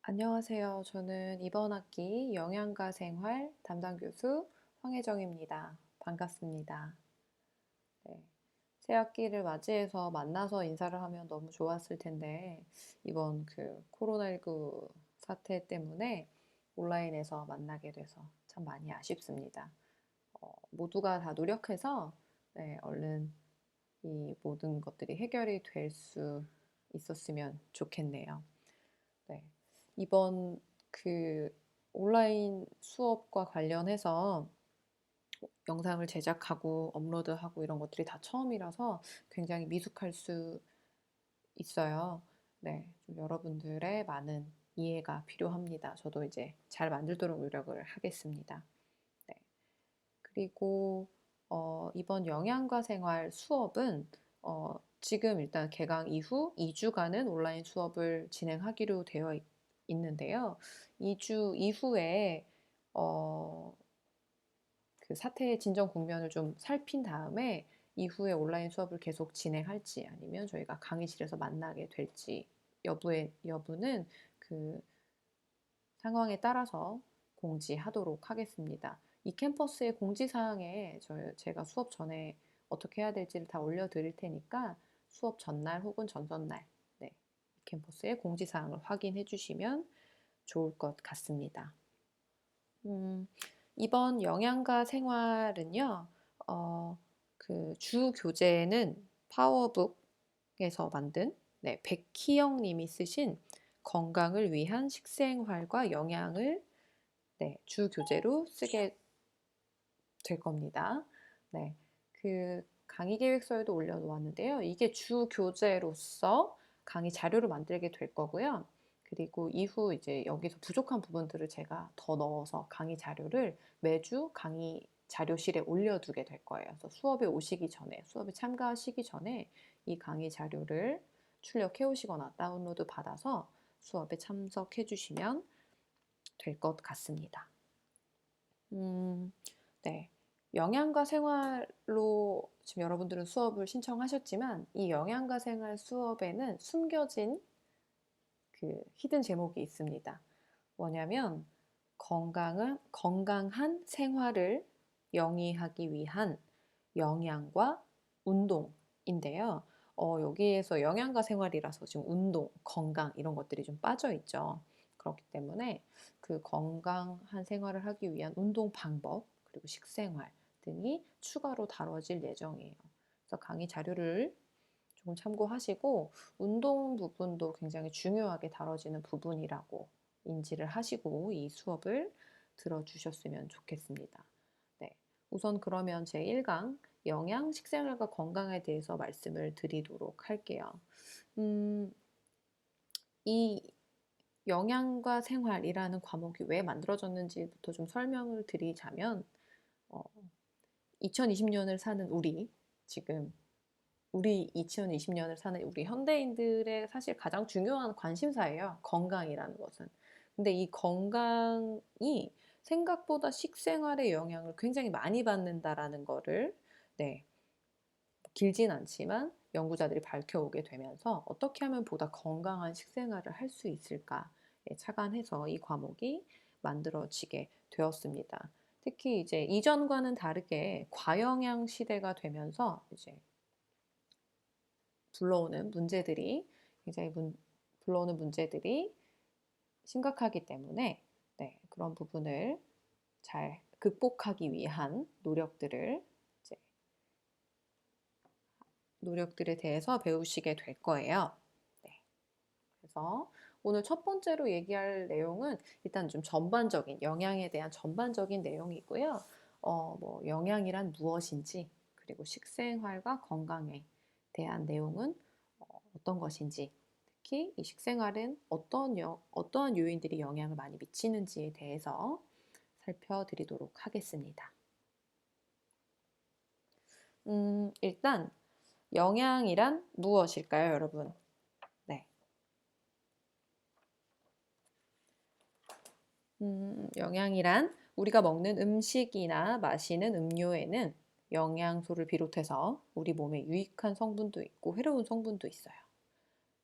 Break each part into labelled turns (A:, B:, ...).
A: 안녕하세요. 저는 이번 학기 영양가 생활 담당 교수 황혜정입니다. 반갑습니다. 네. 새 학기를 맞이해서 만나서 인사를 하면 너무 좋았을 텐데, 이번 코로나19 사태 때문에 온라인에서 만나게 돼서 참 많이 아쉽습니다. 모두가 다 노력해서 네, 얼른 이 모든 것들이 해결이 될 수 있었으면 좋겠네요. 네. 이번 그 온라인 수업과 관련해서 영상을 제작하고 업로드하고 이런 것들이 다 처음이라서 굉장히 미숙할 수 있어요. 네. 좀 여러분들의 많은 이해가 필요합니다. 저도 이제 잘 만들도록 노력을 하겠습니다. 네. 그리고 이번 영양과 생활 수업은 지금 일단 개강 이후 2주간은 온라인 수업을 진행하기로 되어 있는데요. 2주 이후에 어, 그 사태의 진정 국면을 좀 살핀 다음에 이후에 온라인 수업을 계속 진행할지 아니면 저희가 강의실에서 만나게 될지 여부는 그 상황에 따라서 공지하도록 하겠습니다. 이 캠퍼스의 공지사항에 제가 수업 전에 어떻게 해야 될지를 다 올려드릴 테니까 수업 전날 혹은 전전날 네, 이 캠퍼스의 공지사항을 확인해 주시면 좋을 것 같습니다. 이번 영양가 생활은요, 주 교재는 파워북에서 만든 네, 백희영 님이 쓰신 건강을 위한 식생활과 영양을 네, 주 교재로 쓰게 될 겁니다. 네, 그 강의 계획서에도 올려놓았는데요. 이게 주 교재로서 강의 자료를 만들게 될 거고요. 그리고 이후 이제 여기서 부족한 부분들을 제가 더 넣어서 강의 자료를 매주 강의 자료실에 올려두게 될 거예요. 그래서 수업에 오시기 전에, 수업에 참가하시기 전에 이 강의 자료를 출력해 오시거나 다운로드 받아서 수업에 참석해 주시면 될 것 같습니다. 네. 영양가 생활로 지금 여러분들은 수업을 신청하셨지만 이 영양가 생활 수업에는 숨겨진 히든 제목이 있습니다. 뭐냐면 건강한 생활을 영위하기 위한 영양과 운동인데요. 여기에서 영양가 생활이라서 지금 운동, 건강 이런 것들이 좀 빠져 있죠. 그렇기 때문에 그 건강한 생활을 하기 위한 운동 방법 그리고 식생활 등이 추가로 다뤄질 예정이에요. 그래서 강의 자료를 조금 참고하시고 운동 부분도 굉장히 중요하게 다뤄지는 부분이라고 인지를 하시고 이 수업을 들어주셨으면 좋겠습니다. 네, 우선 그러면 제1강 영양, 식생활과 건강에 대해서 말씀을 드리도록 할게요. 이 영양과 생활이라는 과목이 왜 만들어졌는지부터 좀 설명을 드리자면 2020년을 사는 우리 2020년을 사는 우리 현대인들의 사실 가장 중요한 관심사예요. 건강이라는 것은. 근데 이 건강이 생각보다 식생활의 영향을 굉장히 많이 받는다라는 거를 네, 길진 않지만 연구자들이 밝혀오게 되면서 어떻게 하면 보다 건강한 식생활을 할 수 있을까에 착안해서 이 과목이 만들어지게 되었습니다. 특히 이제 이전과는 다르게 과영양 시대가 되면서 이제 불러오는 문제들이 굉장히 불러오는 문제들이 심각하기 때문에 네, 그런 부분을 잘 극복하기 위한 노력들에 대해서 배우시게 될 거예요. 네, 그래서 오늘 첫 번째로 얘기할 내용은 일단 좀 전반적인 영양에 대한 전반적인 내용이고요. 뭐 영양이란 무엇인지 그리고 식생활과 건강에 대한 내용은 어떤 것인지 특히 이 식생활은 어떠한 요인들이 영향을 많이 미치는지에 대해서 살펴드리도록 하겠습니다. 일단 영양이란 무엇일까요, 여러분? 네. 영양이란 우리가 먹는 음식이나 마시는 음료에는 영양소를 비롯해서 우리 몸에 유익한 성분도 있고 해로운 성분도 있어요.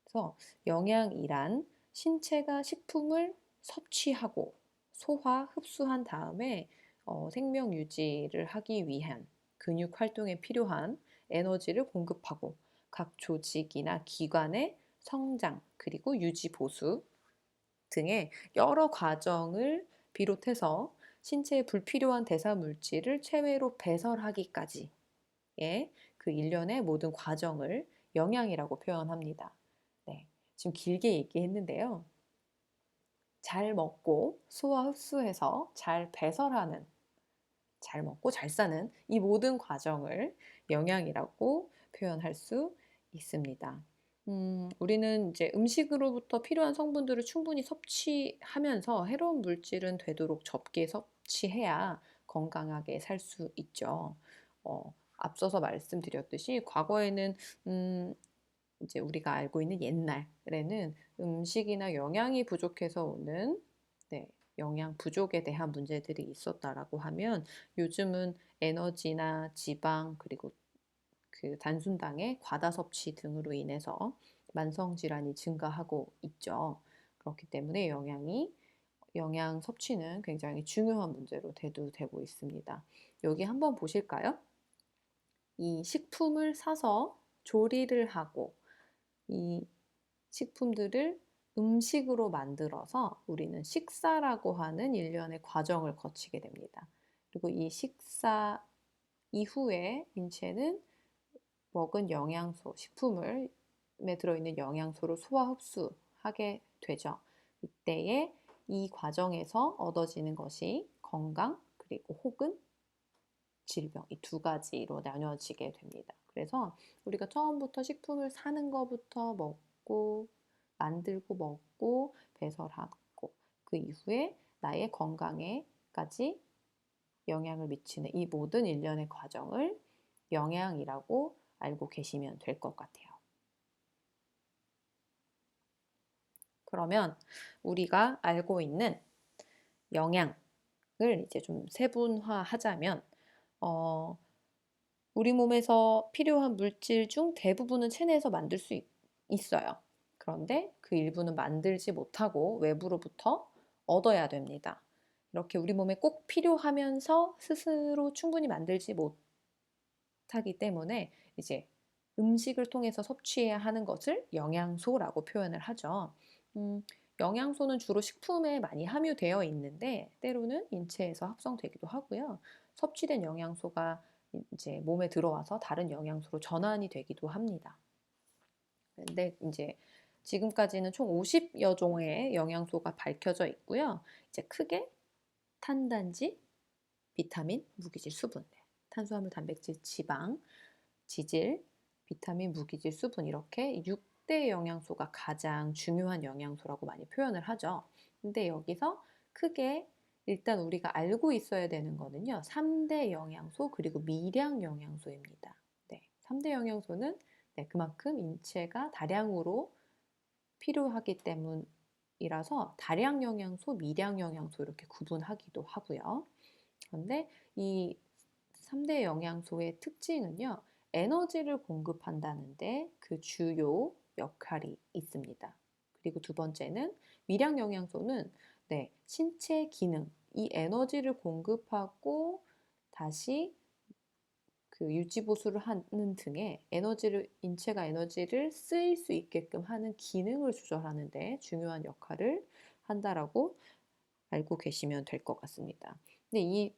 A: 그래서 영양이란 신체가 식품을 섭취하고 소화, 흡수한 다음에 생명 유지를 하기 위한 근육 활동에 필요한 에너지를 공급하고 각 조직이나 기관의 성장 그리고 유지 보수 등의 여러 과정을 비롯해서 신체에 불필요한 대사 물질을 체외로 배설하기까지의 그 일련의 모든 과정을 영양이라고 표현합니다. 네, 지금 길게 얘기했는데요. 잘 먹고 소화 흡수해서 잘 배설하는, 잘 먹고 잘 사는 이 모든 과정을 영양이라고 표현할 수 있습니다. 우리는 이제 음식으로부터 필요한 성분들을 충분히 섭취하면서 해로운 물질은 되도록 적게 섭취해야 건강하게 살 수 있죠. 앞서서 말씀드렸듯이 과거에는 이제 우리가 알고 있는 옛날에는 음식이나 영양이 부족해서 오는 네, 영양 부족에 대한 문제들이 있었다라고 하면 요즘은 에너지나 지방 그리고 그 단순당의 과다 섭취 등으로 인해서 만성 질환이 증가하고 있죠. 그렇기 때문에 영양 섭취는 굉장히 중요한 문제로 대두되고 있습니다. 여기 한번 보실까요? 이 식품을 사서 조리를 하고 이 식품들을 음식으로 만들어서 우리는 식사라고 하는 일련의 과정을 거치게 됩니다. 그리고 이 식사 이후에 인체는 먹은 영양소, 식품에 들어있는 영양소를 소화 흡수하게 되죠. 이때에 이 과정에서 얻어지는 것이 건강 그리고 혹은 질병 이 두 가지로 나뉘어지게 됩니다. 그래서 우리가 처음부터 식품을 사는 것부터 먹고 만들고 먹고 배설하고 그 이후에 나의 건강에까지 영향을 미치는 이 모든 일련의 과정을 영양이라고 알고 계시면 될 것 같아요. 그러면 우리가 알고 있는 영양을 이제 좀 세분화하자면 우리 몸에서 필요한 물질 중 대부분은 체내에서 만들 수 있어요. 그런데 그 일부는 만들지 못하고 외부로부터 얻어야 됩니다. 이렇게 우리 몸에 꼭 필요하면서 스스로 충분히 만들지 못하기 때문에 이제 음식을 통해서 섭취해야 하는 것을 영양소라고 표현을 하죠. 영양소는 주로 식품에 많이 함유되어 있는데 때로는 인체에서 합성되기도 하고요. 섭취된 영양소가 이제 몸에 들어와서 다른 영양소로 전환이 되기도 합니다. 근데 이제 지금까지는 총 50여 종의 영양소가 밝혀져 있고요. 이제 크게 탄단지, 비타민, 무기질, 수분, 탄수화물, 단백질, 지방, 지질, 비타민, 무기질, 수분 이렇게 6대 영양소가 가장 중요한 영양소라고 많이 표현을 하죠. 근데 여기서 크게 일단 우리가 알고 있어야 되는 거는요. 3대 영양소 그리고 미량 영양소입니다. 네, 3대 영양소는 네, 그만큼 인체가 다량으로 필요하기 때문이라서 다량 영양소, 미량 영양소 이렇게 구분하기도 하고요. 그런데 이 3대 영양소의 특징은요. 에너지를 공급한다는데 그 주요 역할이 있습니다. 그리고 두 번째는 미량 영양소는 네, 신체 기능, 이 에너지를 공급하고 다시 그 유지 보수를 하는 등의 인체가 에너지를 쓰일 수 있게끔 하는 기능을 조절하는데 중요한 역할을 한다라고 알고 계시면 될 것 같습니다. 근데 이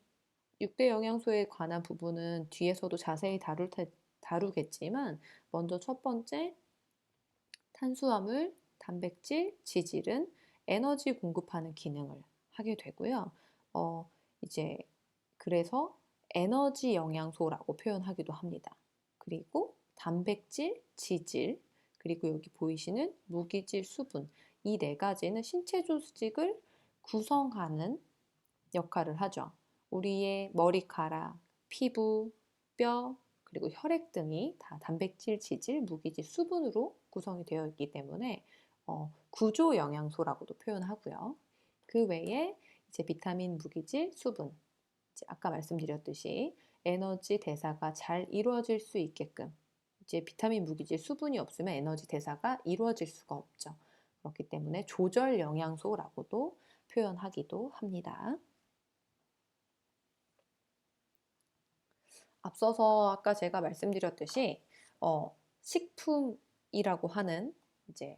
A: 6대 영양소에 관한 부분은 뒤에서도 자세히 다루겠지만 먼저 첫 번째 탄수화물, 단백질, 지질은 에너지 공급하는 기능을 하게 되고요. 이제 그래서 에너지 영양소라고 표현하기도 합니다. 그리고 단백질, 지질, 그리고 여기 보이시는 무기질, 수분 이 네 가지는 신체 조직을 구성하는 역할을 하죠. 우리의 머리카락, 피부, 뼈, 그리고 혈액 등이 다 단백질, 지질, 무기질, 수분으로 구성이 되어 있기 때문에 구조 영양소라고도 표현하고요. 그 외에 이제 비타민, 무기질, 수분, 이제 아까 말씀드렸듯이 에너지 대사가 잘 이루어질 수 있게끔 이제 비타민, 무기질, 수분이 없으면 에너지 대사가 이루어질 수가 없죠. 그렇기 때문에 조절 영양소라고도 표현하기도 합니다. 앞서서 아까 제가 말씀드렸듯이 식품이라고 하는 이제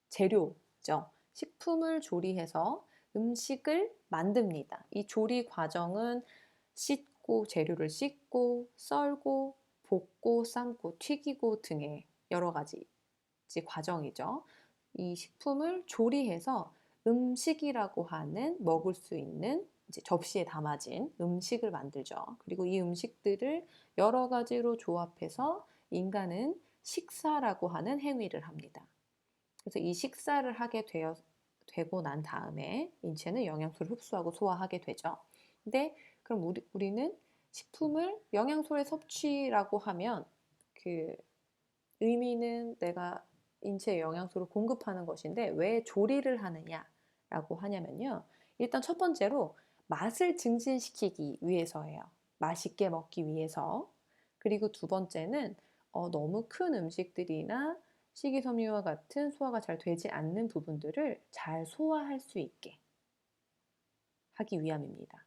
A: 재료죠. 식품을 조리해서 음식을 만듭니다. 이 조리 과정은 재료를 씻고, 썰고, 볶고, 삶고, 튀기고 등의 여러 가지 과정이죠. 이 식품을 조리해서 음식이라고 하는 먹을 수 있는 이제 접시에 담아진 음식을 만들죠. 그리고 이 음식들을 여러 가지로 조합해서 인간은 식사라고 하는 행위를 합니다. 그래서 이 식사를 되고 난 다음에 인체는 영양소를 흡수하고 소화하게 되죠. 근데 그럼 우리는 식품을 영양소의 섭취라고 하면 그 의미는 내가 인체에 영양소를 공급하는 것인데 왜 조리를 하느냐라고 하냐면요. 일단 첫 번째로 맛을 증진시키기 위해서예요. 맛있게 먹기 위해서. 그리고 두 번째는 너무 큰 음식들이나 식이섬유와 같은 소화가 잘 되지 않는 부분들을 잘 소화할 수 있게 하기 위함입니다.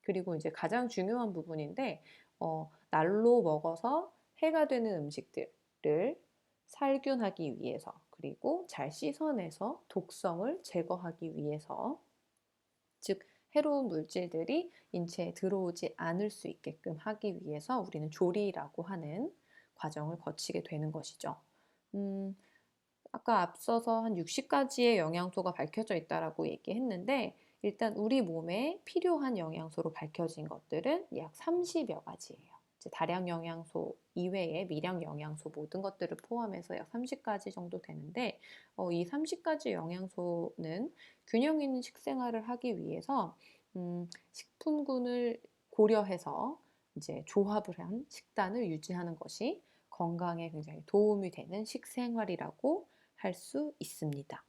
A: 그리고 이제 가장 중요한 부분인데 날로 먹어서 해가 되는 음식들을 살균하기 위해서 그리고 잘 씻어내서 독성을 제거하기 위해서 즉 해로운 물질들이 인체에 들어오지 않을 수 있게끔 하기 위해서 우리는 조리라고 하는 과정을 거치게 되는 것이죠. 아까 앞서서 한 60가지의 영양소가 밝혀져 있다라고 얘기했는데 일단 우리 몸에 필요한 영양소로 밝혀진 것들은 약 30여 가지예요. 이제 다량 영양소 이외에 미량 영양소 모든 것들을 포함해서 약 30가지 정도 되는데 이 30가지 영양소는 균형 있는 식생활을 하기 위해서 식품군을 고려해서 이제 조합을 한 식단을 유지하는 것이 건강에 굉장히 도움이 되는 식생활이라고 할 수 있습니다.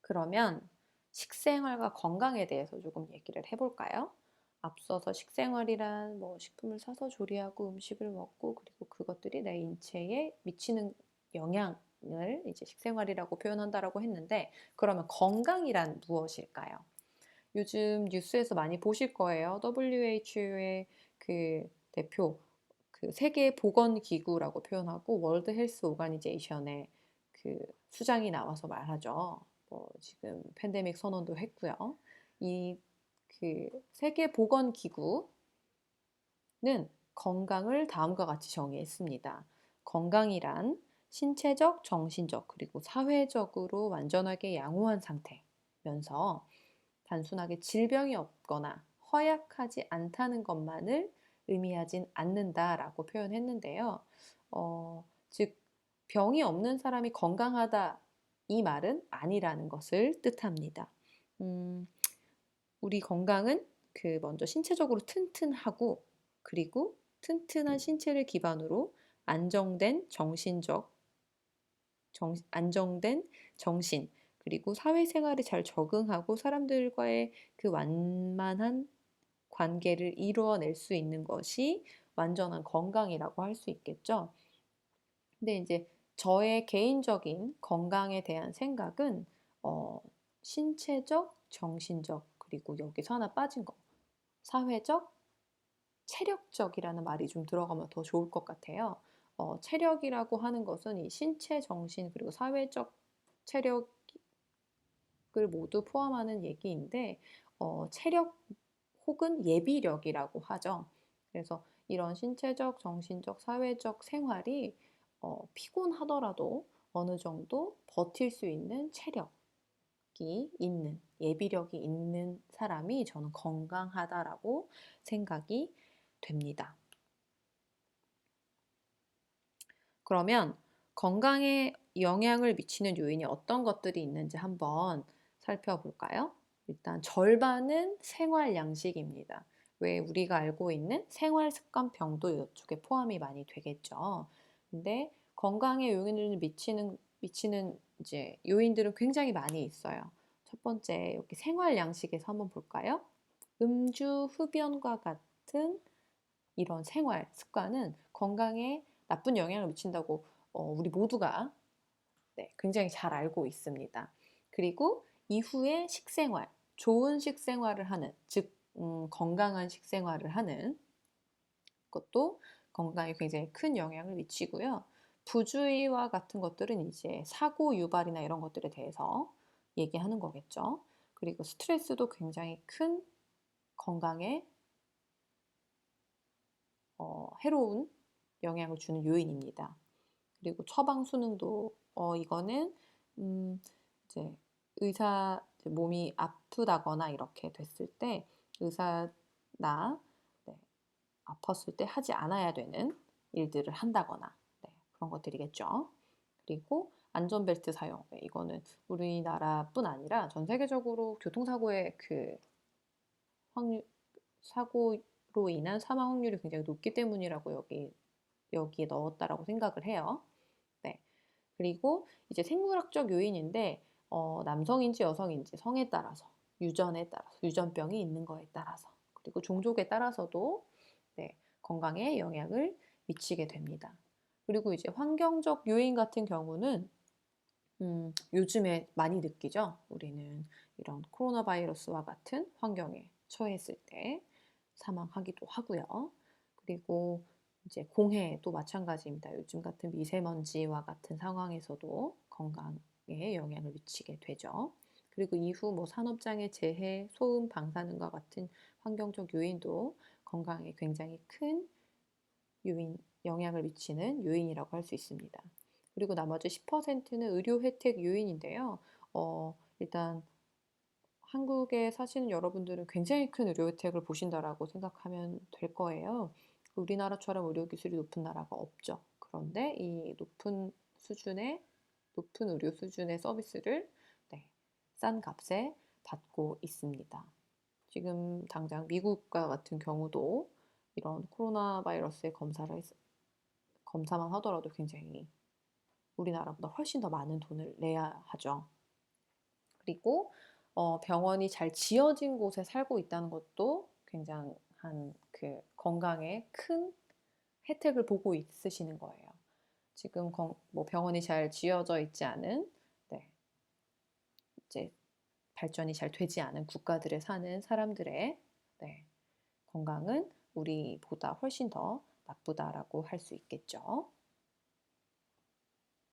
A: 그러면 식생활과 건강에 대해서 조금 얘기를 해볼까요? 앞서서 식생활이란 뭐 식품을 사서 조리하고 음식을 먹고 그리고 그것들이 내 인체에 미치는 영향을 이제 식생활이라고 표현한다라고 했는데 그러면 건강이란 무엇일까요? 요즘 뉴스에서 많이 보실 거예요. WHO의 그 대표 그 세계 보건 기구라고 표현하고 월드 헬스 오가니제이션의 그 수장이 나와서 말하죠. 뭐 지금 팬데믹 선언도 했고요. 이 그 세계 보건 기구는 건강을 다음과 같이 정의했습니다. 건강이란 신체적, 정신적, 그리고 사회적으로 완전하게 양호한 상태면서 단순하게 질병이 없거나 허약하지 않다는 것만을 의미하진 않는다라고 표현했는데요. 즉 병이 없는 사람이 건강하다 이 말은 아니라는 것을 뜻합니다. 우리 건강은 먼저 신체적으로 튼튼하고 그리고 튼튼한 신체를 기반으로 안정된 안정된 정신 그리고 사회생활에 잘 적응하고 사람들과의 그 완만한 관계를 이루어낼 수 있는 것이 완전한 건강이라고 할 수 있겠죠. 근데 이제 저의 개인적인 건강에 대한 생각은 신체적, 정신적 그리고 여기서 하나 빠진 거 사회적, 체력적이라는 말이 좀 들어가면 더 좋을 것 같아요. 체력이라고 하는 것은 이 신체, 정신 그리고 사회적 체력을 모두 포함하는 얘기인데 체력 혹은 예비력이라고 하죠. 그래서 이런 신체적, 정신적, 사회적 생활이 피곤하더라도 어느 정도 버틸 수 있는 체력이 있는, 예비력이 있는 사람이 저는 건강하다라고 생각이 됩니다. 그러면 건강에 영향을 미치는 요인이 어떤 것들이 있는지 한번 살펴볼까요? 일단 절반은 생활 양식입니다. 왜 우리가 알고 있는 생활 습관병도 이쪽에 포함이 많이 되겠죠. 근데 건강에 영향을 미치는 이제 요인들은 굉장히 많이 있어요. 첫 번째 여기 생활 양식에서 한번 볼까요? 음주, 흡연과 같은 이런 생활 습관은 건강에 나쁜 영향을 미친다고 우리 모두가 굉장히 잘 알고 있습니다. 그리고 이후에 식생활, 좋은 식생활을 하는, 즉 건강한 식생활을 하는 것도 건강에 굉장히 큰 영향을 미치고요. 부주의와 같은 것들은 이제 사고 유발이나 이런 것들에 대해서 얘기하는 거겠죠. 그리고 스트레스도 굉장히 큰 건강에 해로운 영향을 주는 요인입니다. 그리고 처방 수능도 이거는 이제 몸이 아프다거나 이렇게 됐을 때 의사나 아팠을 때 하지 않아야 되는 일들을 한다거나 그런 것들이겠죠. 그리고 안전벨트 사용. 이거는 우리나라뿐 아니라 전 세계적으로 교통사고의 그 사고로 인한 사망 확률이 굉장히 높기 때문이라고 여기에 넣었다라고 생각을 해요. 네. 그리고 이제 생물학적 요인인데 남성인지 여성인지 성에 따라서 유전에 따라서 유전병이 있는 거에 따라서 그리고 종족에 따라서도 건강에 영향을 미치게 됩니다. 그리고 이제 환경적 요인 같은 경우는 요즘에 많이 느끼죠. 우리는 이런 코로나 바이러스와 같은 환경에 처했을 때 사망하기도 하고요. 그리고 이제 공해도 마찬가지입니다. 요즘 같은 미세먼지와 같은 상황에서도 건강에 영향을 미치게 되죠. 그리고 이후 뭐 산업장애, 재해, 소음, 방사능과 같은 환경적 요인도 건강에 굉장히 큰 영향을 미치는 요인이라고 할 수 있습니다. 그리고 나머지 10%는 의료 혜택 요인인데요. 일단 한국에 사시는 여러분들은 굉장히 큰 의료 혜택을 보신다라고 생각하면 될 거예요. 우리나라처럼 의료 기술이 높은 나라가 없죠. 그런데 이 높은 의료 수준의 서비스를 싼 값에 받고 있습니다. 지금 당장 미국과 같은 경우도 이런 코로나 바이러스의 검사만 하더라도 굉장히 우리나라보다 훨씬 더 많은 돈을 내야 하죠. 그리고 병원이 잘 지어진 곳에 살고 있다는 것도 굉장한 그 건강에 큰 혜택을 보고 있으시는 거예요. 지금 뭐 병원이 잘 지어져 있지 않은 이제 발전이 잘 되지 않은 국가들에 사는 사람들의 건강은 우리보다 훨씬 더 나쁘다라고 할 수 있겠죠.